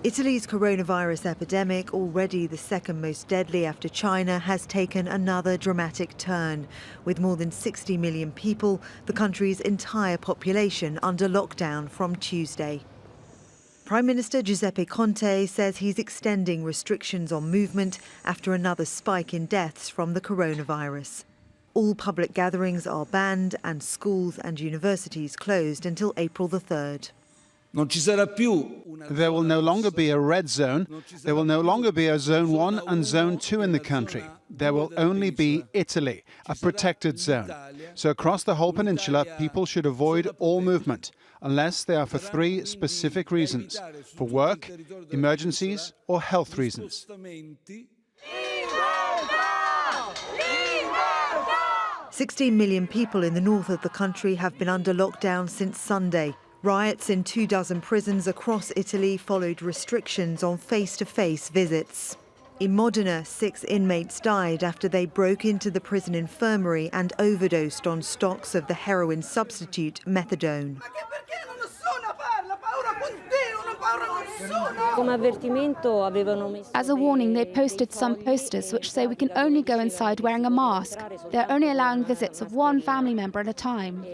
Italy's coronavirus epidemic, already the second most deadly after China, has taken another dramatic turn. With more than 60 million people, the country's entire population under lockdown from Tuesday. Prime Minister Giuseppe Conte says he's extending restrictions on movement after another spike in deaths from the coronavirus. All public gatherings are banned and schools and universities closed until April the 3rd. There will no longer be a red zone. There will no longer be a Zone 1 and Zone 2 in the country. There will only be Italy, a protected zone. So across the whole peninsula, people should avoid all movement, unless they are for three specific reasons: for work, emergencies, or health reasons. 16 million people in the north of the country have been under lockdown since Sunday. Riots in 24 prisons across Italy followed restrictions on face-to-face visits. In Modena, 6 inmates died after they broke into the prison infirmary and overdosed on stocks of the heroin substitute methadone. As a warning, they posted some posters which say we can only go inside wearing a mask. They're only allowing visits of one family member at a time.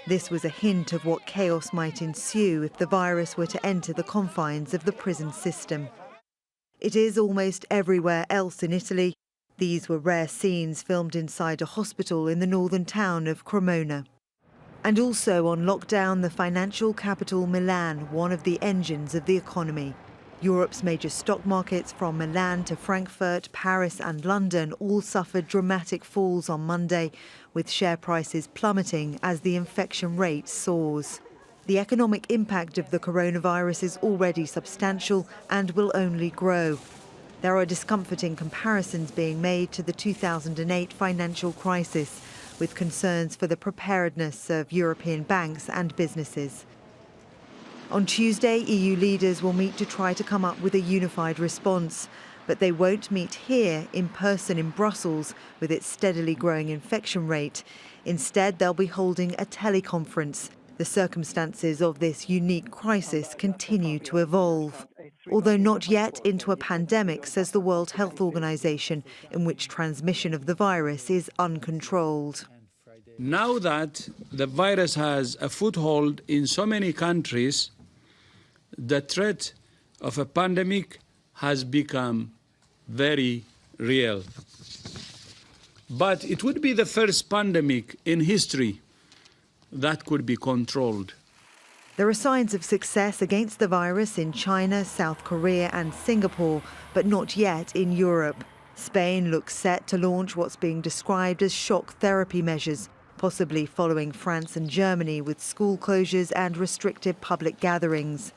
This was a hint of what chaos might ensue if the virus were to enter the confines of the prison system. It is almost everywhere else in Italy. These were rare scenes filmed inside a hospital in the northern town of Cremona. And also on lockdown, the financial capital Milan, one of the engines of the economy. Europe's major stock markets from Milan to Frankfurt, Paris and London all suffered dramatic falls on Monday, with share prices plummeting as the infection rate soars. The economic impact of the coronavirus is already substantial and will only grow. There are discomforting comparisons being made to the 2008 financial crisis, with concerns for the preparedness of European banks and businesses. On Tuesday, EU leaders will meet to try to come up with a unified response. But they won't meet here in person in Brussels with its steadily growing infection rate. Instead, they'll be holding a teleconference. The circumstances of this unique crisis continue to evolve, although not yet into a pandemic, says the World Health Organization, in which transmission of the virus is uncontrolled. Now that the virus has a foothold in so many countries, the threat of a pandemic has become very real. But it would be the first pandemic in history that could be controlled. There are signs of success against the virus in China, South Korea and Singapore, but not yet in Europe. Spain looks set to launch what's being described as shock therapy measures, possibly following France and Germany with school closures and restricted public gatherings.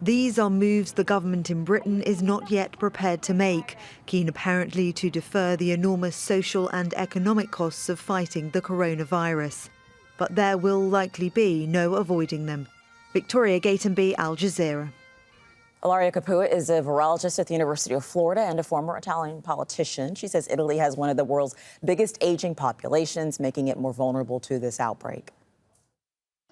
These are moves the government in Britain is not yet prepared to make, keen apparently to defer the enormous social and economic costs of fighting the coronavirus. But there will likely be no avoiding them. Victoria Gatenby, Al Jazeera. Ilaria Capua is a virologist at the University of Florida and a former Italian politician. She says Italy has one of the world's biggest aging populations, making it more vulnerable to this outbreak.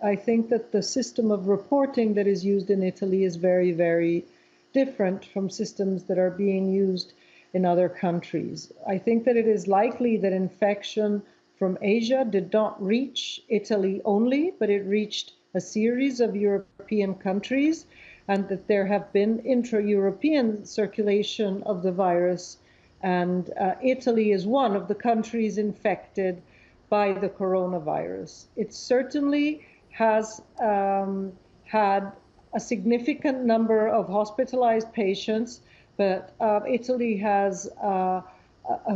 I think that the system of reporting that is used in Italy is very, very different from systems that are being used in other countries. I think that it is likely that infection from Asia did not reach Italy only, but it reached a series of European countries, and that there have been intra-European circulation of the virus. And Italy is one of the countries infected by the coronavirus. It certainly has had a significant number of hospitalized patients, but Italy has a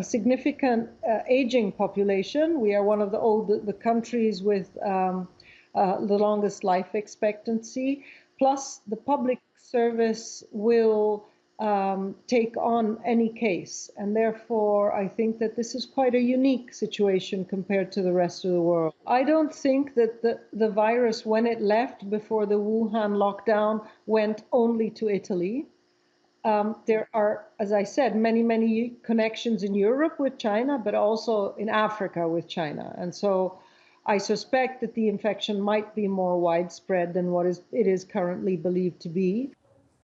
significant aging population. We are one of the countries with the longest life expectancy. Plus, the public service will take on any case. And therefore, I think that this is quite a unique situation compared to the rest of the world. I don't think that the virus, when it left before the Wuhan lockdown, went only to Italy. There are, as I said, many connections in Europe with China, but also in Africa with China. And so I suspect that the infection might be more widespread than it is currently believed to be.